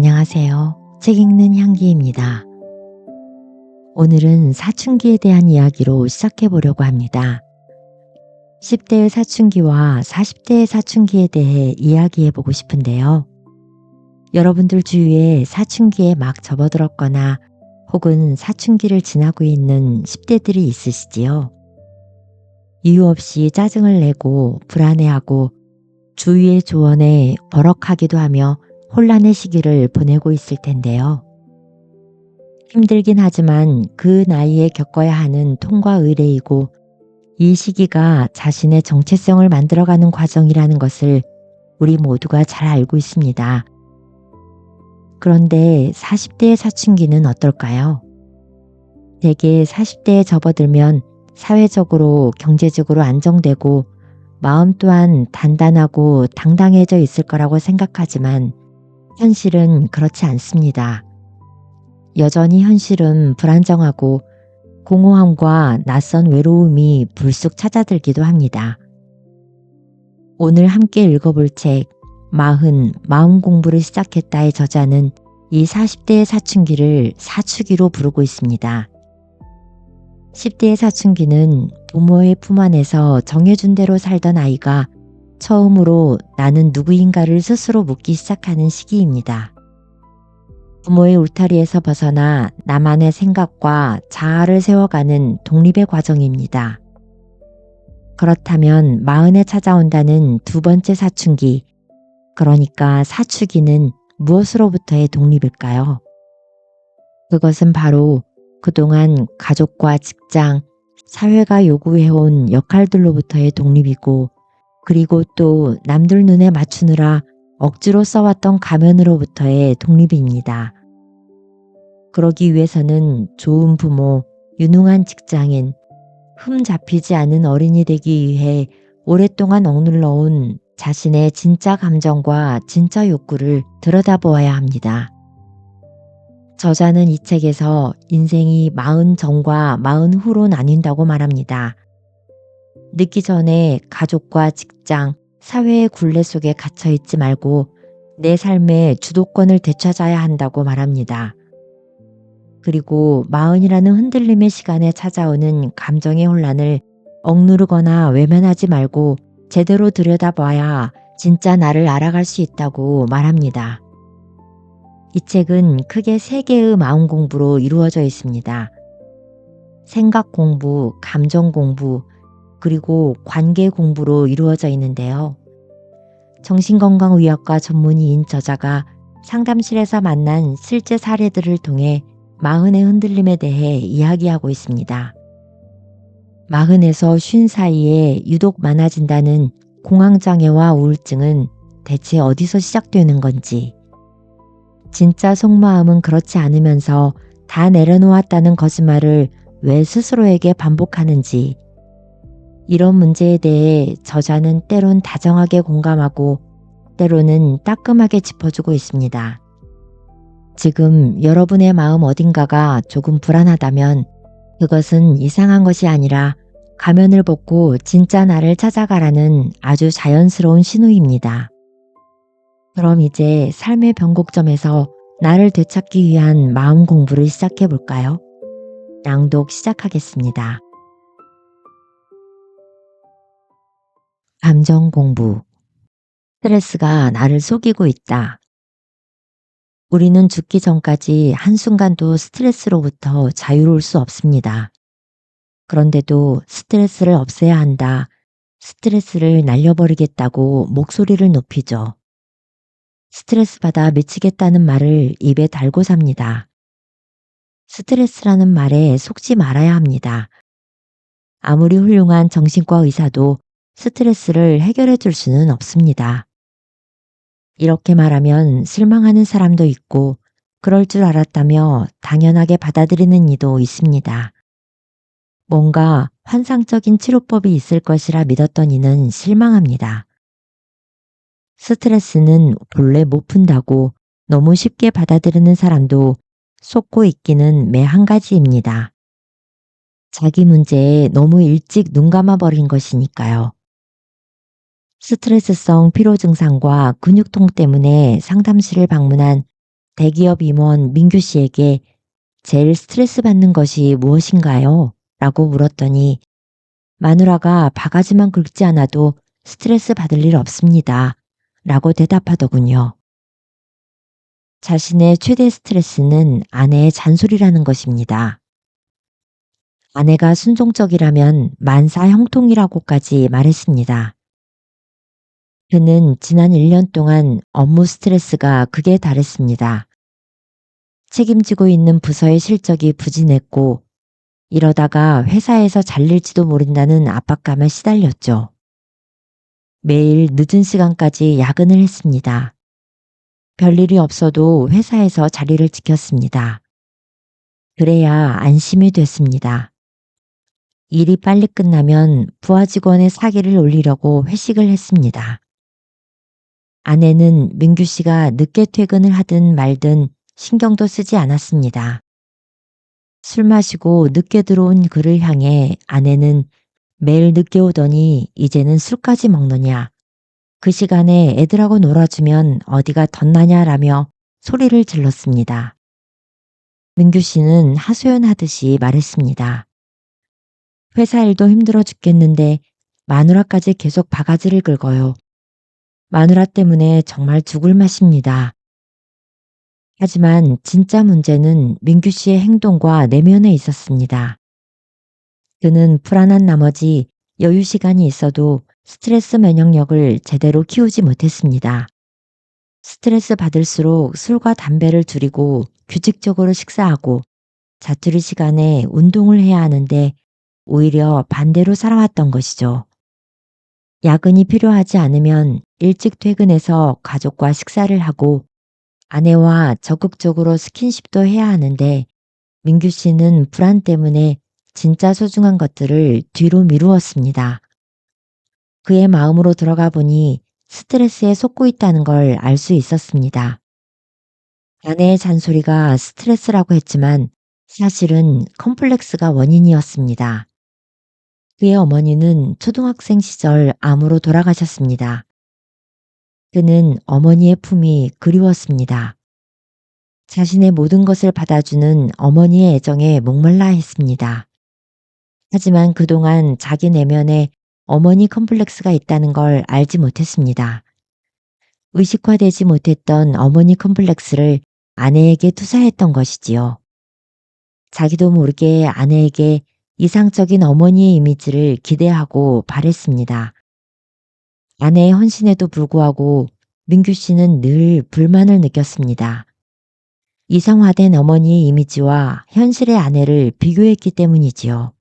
안녕하세요. 책 읽는 향기입니다. 오늘은 사춘기에 대한 이야기로 시작해 보려고 합니다. 10대의 사춘기와 40대의 사춘기에 대해 이야기해 보고 싶은데요. 여러분들 주위에 사춘기에 막 접어들었거나 혹은 사춘기를 지나고 있는 10대들이 있으시지요? 이유 없이 짜증을 내고 불안해하고 주위의 조언에 버럭하기도 하며 혼란의 시기를 보내고 있을 텐데요. 힘들긴 하지만 그 나이에 겪어야 하는 통과 의례이고 이 시기가 자신의 정체성을 만들어가는 과정이라는 것을 우리 모두가 잘 알고 있습니다. 그런데 40대의 사춘기는 어떨까요? 대개 40대에 접어들면 사회적으로 경제적으로 안정되고 마음 또한 단단하고 당당해져 있을 거라고 생각하지만 현실은 그렇지 않습니다. 여전히 현실은 불안정하고 공허함과 낯선 외로움이 불쑥 찾아들기도 합니다. 오늘 함께 읽어볼 책 마음 공부를 시작했다의 저자는 이 40대의 사춘기를 사춘기로 부르고 있습니다. 10대의 사춘기는 부모의 품 안에서 정해준 대로 살던 아이가 처음으로 나는 누구인가를 스스로 묻기 시작하는 시기입니다. 부모의 울타리에서 벗어나 나만의 생각과 자아를 세워가는 독립의 과정입니다. 그렇다면 마흔에 찾아온다는 두 번째 사춘기, 그러니까 사춘기는 무엇으로부터의 독립일까요? 그것은 바로 그동안 가족과 직장, 사회가 요구해온 역할들로부터의 독립이고 그리고 또 남들 눈에 맞추느라 억지로 써왔던 가면으로부터의 독립입니다. 그러기 위해서는 좋은 부모, 유능한 직장인, 흠 잡히지 않은 어린이 되기 위해 오랫동안 억눌러온 자신의 진짜 감정과 진짜 욕구를 들여다보아야 합니다. 저자는 이 책에서 인생이 마흔 전과 마흔 후로 나뉜다고 말합니다. 늦기 전에 가족과 직장, 사회의 굴레 속에 갇혀 있지 말고 내 삶의 주도권을 되찾아야 한다고 말합니다. 그리고 마흔이라는 흔들림의 시간에 찾아오는 감정의 혼란을 억누르거나 외면하지 말고 제대로 들여다봐야 진짜 나를 알아갈 수 있다고 말합니다. 이 책은 크게 3개의 마음 공부로 이루어져 있습니다. 생각 공부, 감정 공부, 그리고 관계 공부로 이루어져 있는데요. 정신건강의학과 전문의인 저자가 상담실에서 만난 실제 사례들을 통해 마흔의 흔들림에 대해 이야기하고 있습니다. 마흔에서 쉰 사이에 유독 많아진다는 공황장애와 우울증은 대체 어디서 시작되는 건지, 진짜 속마음은 그렇지 않으면서 다 내려놓았다는 거짓말을 왜 스스로에게 반복하는지, 이런 문제에 대해 저자는 때론 다정하게 공감하고 때로는 따끔하게 짚어주고 있습니다. 지금 여러분의 마음 어딘가가 조금 불안하다면 그것은 이상한 것이 아니라 가면을 벗고 진짜 나를 찾아가라는 아주 자연스러운 신호입니다. 그럼 이제 삶의 변곡점에서 나를 되찾기 위한 마음 공부를 시작해 볼까요? 낭독 시작하겠습니다. 감정 공부. 스트레스가 나를 속이고 있다. 우리는 죽기 전까지 한순간도 스트레스로부터 자유로울 수 없습니다. 그런데도 스트레스를 없애야 한다. 스트레스를 날려버리겠다고 목소리를 높이죠. 스트레스 받아 미치겠다는 말을 입에 달고 삽니다. 스트레스라는 말에 속지 말아야 합니다. 아무리 훌륭한 정신과 의사도 스트레스를 해결해 줄 수는 없습니다. 이렇게 말하면 실망하는 사람도 있고 그럴 줄 알았다며 당연하게 받아들이는 이도 있습니다. 뭔가 환상적인 치료법이 있을 것이라 믿었던 이는 실망합니다. 스트레스는 본래 못 푼다고 너무 쉽게 받아들이는 사람도 속고 있기는 매 한 가지입니다. 자기 문제에 너무 일찍 눈 감아버린 것이니까요. 스트레스성 피로 증상과 근육통 때문에 상담실을 방문한 대기업 임원 민규 씨에게 제일 스트레스 받는 것이 무엇인가요? 라고 물었더니 마누라가 바가지만 긁지 않아도 스트레스 받을 일 없습니다. 라고 대답하더군요. 자신의 최대 스트레스는 아내의 잔소리라는 것입니다. 아내가 순종적이라면 만사 형통이라고까지 말했습니다. 그는 지난 1년 동안 업무 스트레스가 극에 달했습니다. 책임지고 있는 부서의 실적이 부진했고 이러다가 회사에서 잘릴지도 모른다는 압박감에 시달렸죠. 매일 늦은 시간까지 야근을 했습니다. 별일이 없어도 회사에서 자리를 지켰습니다. 그래야 안심이 됐습니다. 일이 빨리 끝나면 부하 직원의 사기를 올리려고 회식을 했습니다. 아내는 민규 씨가 늦게 퇴근을 하든 말든 신경도 쓰지 않았습니다. 술 마시고 늦게 들어온 그를 향해 아내는 매일 늦게 오더니 이제는 술까지 먹느냐. 그 시간에 애들하고 놀아주면 어디가 덧나냐라며 소리를 질렀습니다. 민규 씨는 하소연하듯이 말했습니다. 회사 일도 힘들어 죽겠는데 마누라까지 계속 바가지를 긁어요. 마누라 때문에 정말 죽을 맛입니다. 하지만 진짜 문제는 민규 씨의 행동과 내면에 있었습니다. 그는 불안한 나머지 여유 시간이 있어도 스트레스 면역력을 제대로 키우지 못했습니다. 스트레스 받을수록 술과 담배를 줄이고 규칙적으로 식사하고 자투리 시간에 운동을 해야 하는데 오히려 반대로 살아왔던 것이죠. 야근이 필요하지 않으면 일찍 퇴근해서 가족과 식사를 하고 아내와 적극적으로 스킨십도 해야 하는데 민규 씨는 불안 때문에 진짜 소중한 것들을 뒤로 미루었습니다. 그의 마음으로 들어가 보니 스트레스에 속고 있다는 걸 알 수 있었습니다. 아내의 잔소리가 스트레스라고 했지만 사실은 컴플렉스가 원인이었습니다. 그의 어머니는 초등학생 시절 암으로 돌아가셨습니다. 그는 어머니의 품이 그리웠습니다. 자신의 모든 것을 받아주는 어머니의 애정에 목말라 했습니다. 하지만 그동안 자기 내면에 어머니 컴플렉스가 있다는 걸 알지 못했습니다. 의식화되지 못했던 어머니 컴플렉스를 아내에게 투사했던 것이지요. 자기도 모르게 아내에게 이상적인 어머니의 이미지를 기대하고 바랬습니다. 아내의 헌신에도 불구하고 민규 씨는 늘 불만을 느꼈습니다. 이상화된 어머니의 이미지와 현실의 아내를 비교했기 때문이지요.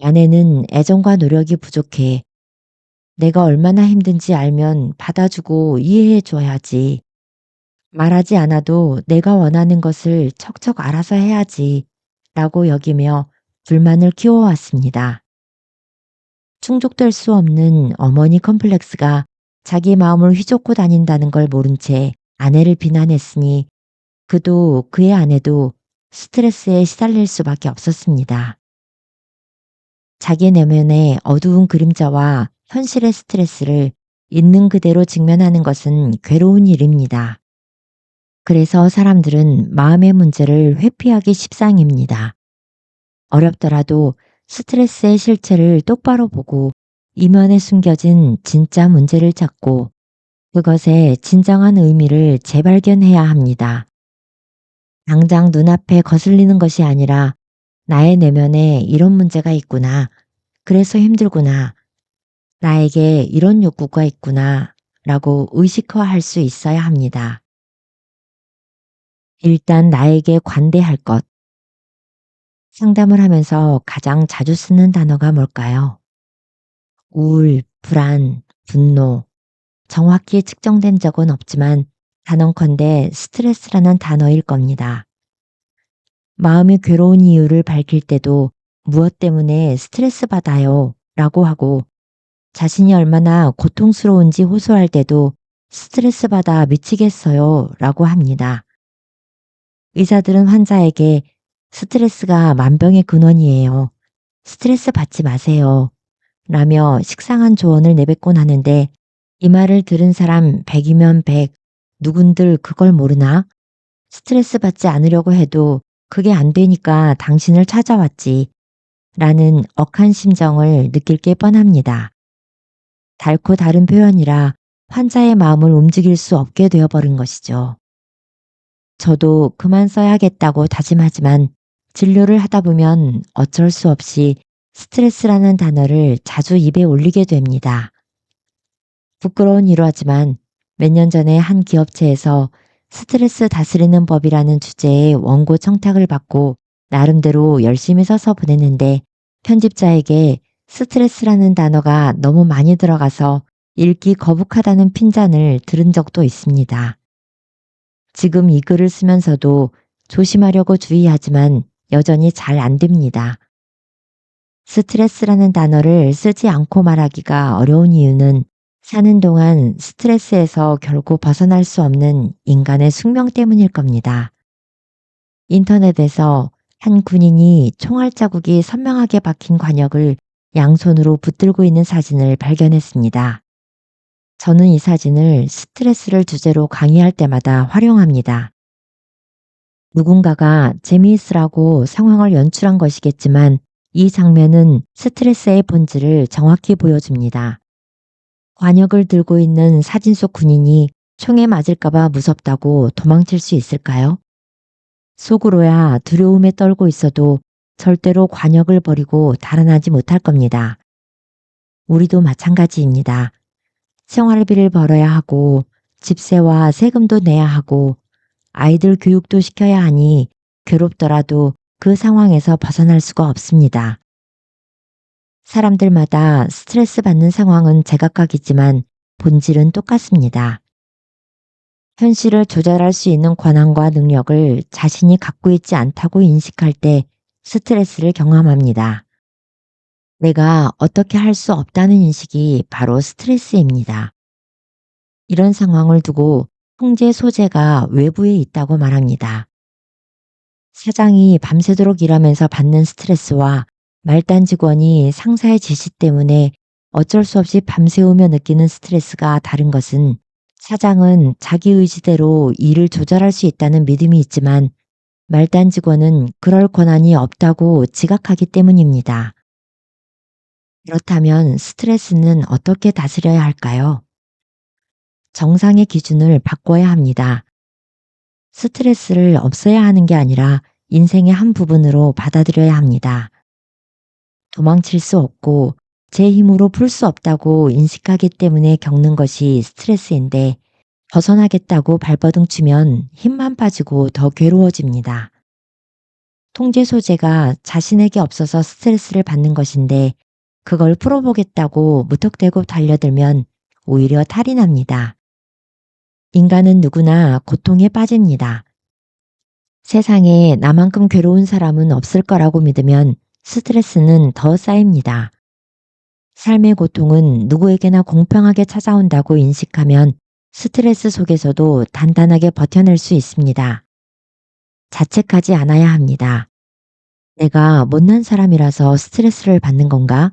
아내는 애정과 노력이 부족해. 내가 얼마나 힘든지 알면 받아주고 이해해 줘야지. 말하지 않아도 내가 원하는 것을 척척 알아서 해야지. 라고 여기며 불만을 키워왔습니다. 충족될 수 없는 어머니 컴플렉스가 자기 마음을 휘젓고 다닌다는 걸 모른 채 아내를 비난했으니 그도 그의 아내도 스트레스에 시달릴 수밖에 없었습니다. 자기 내면의 어두운 그림자와 현실의 스트레스를 있는 그대로 직면하는 것은 괴로운 일입니다. 그래서 사람들은 마음의 문제를 회피하기 십상입니다. 어렵더라도 스트레스의 실체를 똑바로 보고 이면에 숨겨진 진짜 문제를 찾고 그것의 진정한 의미를 재발견해야 합니다. 당장 눈앞에 거슬리는 것이 아니라 나의 내면에 이런 문제가 있구나. 그래서 힘들구나. 나에게 이런 욕구가 있구나. 라고 의식화할 수 있어야 합니다. 일단 나에게 관대할 것. 상담을 하면서 가장 자주 쓰는 단어가 뭘까요? 우울, 불안, 분노. 정확히 측정된 적은 없지만 단언컨대 스트레스라는 단어일 겁니다. 마음이 괴로운 이유를 밝힐 때도 무엇 때문에 스트레스 받아요 라고 하고 자신이 얼마나 고통스러운지 호소할 때도 스트레스 받아 미치겠어요 라고 합니다. 의사들은 환자에게 스트레스가 만병의 근원이에요. 스트레스 받지 마세요. 라며 식상한 조언을 내뱉곤 하는데 이 말을 들은 사람 100이면 100, 누군들 그걸 모르나? 스트레스 받지 않으려고 해도 그게 안 되니까 당신을 찾아왔지. 라는 억한 심정을 느낄 게 뻔합니다. 달고 다른 표현이라 환자의 마음을 움직일 수 없게 되어버린 것이죠. 저도 그만 써야겠다고 다짐하지만 진료를 하다 보면 어쩔 수 없이 스트레스라는 단어를 자주 입에 올리게 됩니다. 부끄러운 일화지만 몇 년 전에 한 기업체에서 스트레스 다스리는 법이라는 주제의 원고 청탁을 받고 나름대로 열심히 써서 보냈는데 편집자에게 스트레스라는 단어가 너무 많이 들어가서 읽기 거북하다는 핀잔을 들은 적도 있습니다. 지금 이 글을 쓰면서도 조심하려고 주의하지만 여전히 잘 안 됩니다. 스트레스라는 단어를 쓰지 않고 말하기가 어려운 이유는 사는 동안 스트레스에서 결코 벗어날 수 없는 인간의 숙명 때문일 겁니다. 인터넷에서 한 군인이 총알 자국이 선명하게 박힌 관역을 양손으로 붙들고 있는 사진을 발견했습니다. 저는 이 사진을 스트레스를 주제로 강의할 때마다 활용합니다. 누군가가 재미있으라고 상황을 연출한 것이겠지만 이 장면은 스트레스의 본질을 정확히 보여줍니다. 관역을 들고 있는 사진 속 군인이 총에 맞을까봐 무섭다고 도망칠 수 있을까요? 속으로야 두려움에 떨고 있어도 절대로 관역을 버리고 달아나지 못할 겁니다. 우리도 마찬가지입니다. 생활비를 벌어야 하고 집세와 세금도 내야 하고 아이들 교육도 시켜야 하니 괴롭더라도 그 상황에서 벗어날 수가 없습니다. 사람들마다 스트레스 받는 상황은 제각각이지만 본질은 똑같습니다. 현실을 조절할 수 있는 권한과 능력을 자신이 갖고 있지 않다고 인식할 때 스트레스를 경험합니다. 내가 어떻게 할 수 없다는 인식이 바로 스트레스입니다. 이런 상황을 두고 통제 소재가 외부에 있다고 말합니다. 사장이 밤새도록 일하면서 받는 스트레스와 말단 직원이 상사의 지시 때문에 어쩔 수 없이 밤새우며 느끼는 스트레스가 다른 것은 사장은 자기 의지대로 일을 조절할 수 있다는 믿음이 있지만 말단 직원은 그럴 권한이 없다고 지각하기 때문입니다. 그렇다면 스트레스는 어떻게 다스려야 할까요? 정상의 기준을 바꿔야 합니다. 스트레스를 없애야 하는 게 아니라 인생의 한 부분으로 받아들여야 합니다. 도망칠 수 없고 제 힘으로 풀 수 없다고 인식하기 때문에 겪는 것이 스트레스인데 벗어나겠다고 발버둥 치면 힘만 빠지고 더 괴로워집니다. 통제 소재가 자신에게 없어서 스트레스를 받는 것인데 그걸 풀어보겠다고 무턱대고 달려들면 오히려 탈이 납니다. 인간은 누구나 고통에 빠집니다. 세상에 나만큼 괴로운 사람은 없을 거라고 믿으면 스트레스는 더 쌓입니다. 삶의 고통은 누구에게나 공평하게 찾아온다고 인식하면 스트레스 속에서도 단단하게 버텨낼 수 있습니다. 자책하지 않아야 합니다. 내가 못난 사람이라서 스트레스를 받는 건가?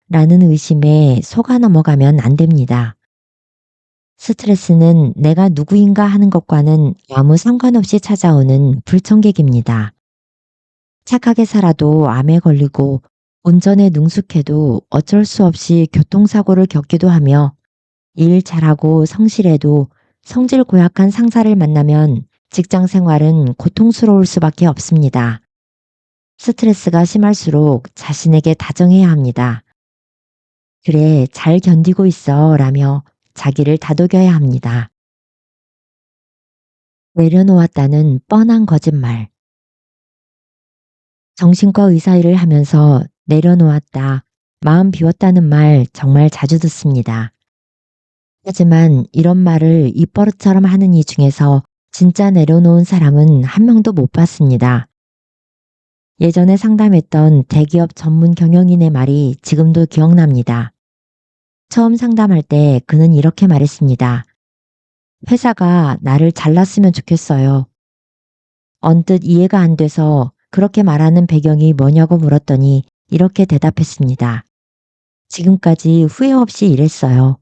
라는 의심에 속아 넘어가면 안 됩니다. 스트레스는 내가 누구인가 하는 것과는 아무 상관없이 찾아오는 불청객입니다. 착하게 살아도 암에 걸리고 운전에 능숙해도 어쩔 수 없이 교통사고를 겪기도 하며 일 잘하고 성실해도 성질 고약한 상사를 만나면 직장 생활은 고통스러울 수밖에 없습니다. 스트레스가 심할수록 자신에게 다정해야 합니다. 그래, 잘 견디고 있어 라며 자기를 다독여야 합니다. 내려놓았다는 뻔한 거짓말. 정신과 의사 일을 하면서 내려놓았다, 마음 비웠다는 말 정말 자주 듣습니다. 하지만 이런 말을 입버릇처럼 하는 이 중에서 진짜 내려놓은 사람은 한 명도 못 봤습니다. 예전에 상담했던 대기업 전문 경영인의 말이 지금도 기억납니다. 처음 상담할 때 그는 이렇게 말했습니다. 회사가 나를 잘랐으면 좋겠어요. 언뜻 이해가 안 돼서 그렇게 말하는 배경이 뭐냐고 물었더니 이렇게 대답했습니다. 지금까지 후회 없이 일했어요.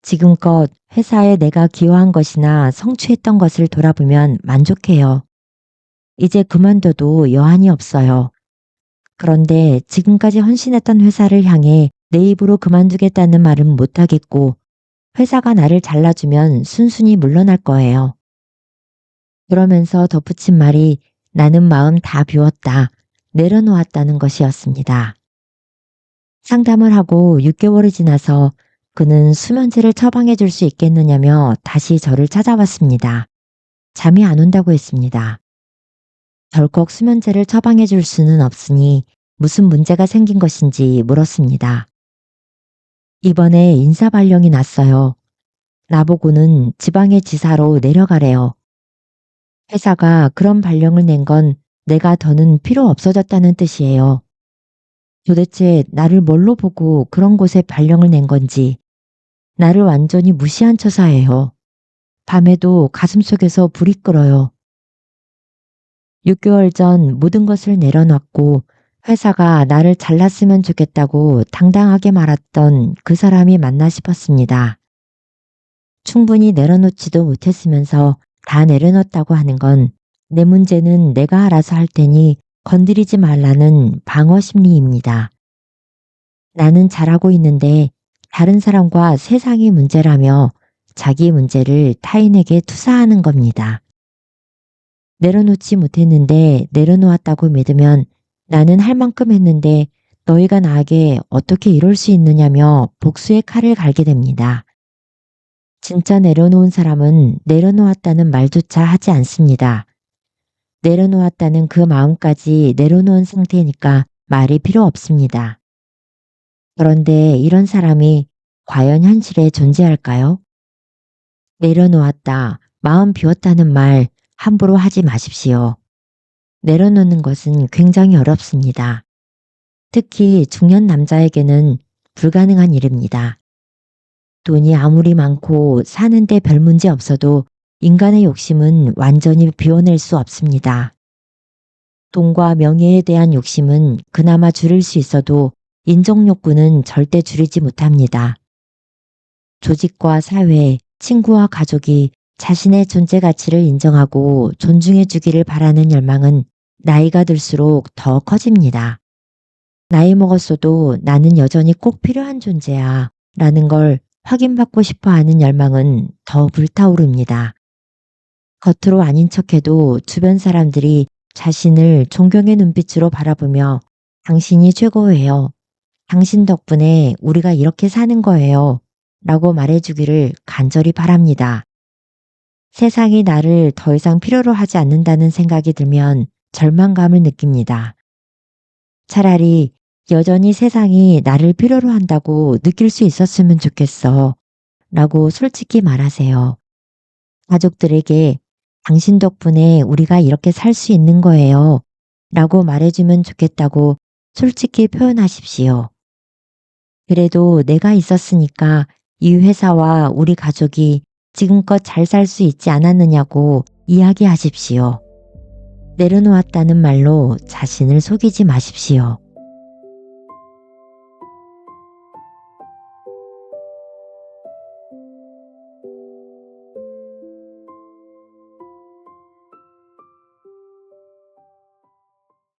지금껏 회사에 내가 기여한 것이나 성취했던 것을 돌아보면 만족해요. 이제 그만둬도 여한이 없어요. 그런데 지금까지 헌신했던 회사를 향해 내 입으로 그만두겠다는 말은 못하겠고 회사가 나를 잘라주면 순순히 물러날 거예요. 그러면서 덧붙인 말이 나는 마음 다 비웠다, 내려놓았다는 것이었습니다. 상담을 하고 6개월이 지나서 그는 수면제를 처방해 줄 수 있겠느냐며 다시 저를 찾아왔습니다. 잠이 안 온다고 했습니다. 덜컥 수면제를 처방해 줄 수는 없으니 무슨 문제가 생긴 것인지 물었습니다. 이번에 인사 발령이 났어요. 나보고는 지방의 지사로 내려가래요. 회사가 그런 발령을 낸 건 내가 더는 필요 없어졌다는 뜻이에요. 도대체 나를 뭘로 보고 그런 곳에 발령을 낸 건지 나를 완전히 무시한 처사예요. 밤에도 가슴속에서 불이 끓어요. 6개월 전 모든 것을 내려놨고 회사가 나를 잘랐으면 좋겠다고 당당하게 말했던 그 사람이 맞나 싶었습니다. 충분히 내려놓지도 못했으면서 다 내려놓았다고 하는 건 내 문제는 내가 알아서 할 테니 건드리지 말라는 방어 심리입니다. 나는 잘하고 있는데 다른 사람과 세상이 문제라며 자기 문제를 타인에게 투사하는 겁니다. 내려놓지 못했는데 내려놓았다고 믿으면 나는 할 만큼 했는데 너희가 나에게 어떻게 이럴 수 있느냐며 복수의 칼을 갈게 됩니다. 진짜 내려놓은 사람은 내려놓았다는 말조차 하지 않습니다. 내려놓았다는 그 마음까지 내려놓은 상태니까 말이 필요 없습니다. 그런데 이런 사람이 과연 현실에 존재할까요? 내려놓았다, 마음 비웠다는 말 함부로 하지 마십시오. 내려놓는 것은 굉장히 어렵습니다. 특히 중년 남자에게는 불가능한 일입니다. 돈이 아무리 많고 사는데 별 문제 없어도 인간의 욕심은 완전히 비워낼 수 없습니다. 돈과 명예에 대한 욕심은 그나마 줄일 수 있어도 인정 욕구는 절대 줄이지 못합니다. 조직과 사회, 친구와 가족이 자신의 존재 가치를 인정하고 존중해 주기를 바라는 열망은 나이가 들수록 더 커집니다. 나이 먹었어도 나는 여전히 꼭 필요한 존재야 라는 걸 확인받고 싶어 하는 열망은 더 불타오릅니다. 겉으로 아닌 척해도 주변 사람들이 자신을 존경의 눈빛으로 바라보며 당신이 최고예요. 당신 덕분에 우리가 이렇게 사는 거예요. 라고 말해주기를 간절히 바랍니다. 세상이 나를 더 이상 필요로 하지 않는다는 생각이 들면 절망감을 느낍니다. 차라리 여전히 세상이 나를 필요로 한다고 느낄 수 있었으면 좋겠어. 라고 솔직히 말하세요. 가족들에게 당신 덕분에 우리가 이렇게 살 수 있는 거예요. 라고 말해주면 좋겠다고 솔직히 표현하십시오. 그래도 내가 있었으니까 이 회사와 우리 가족이 지금껏 잘 살 수 있지 않았느냐고 이야기하십시오. 내려놓았다는 말로 자신을 속이지 마십시오.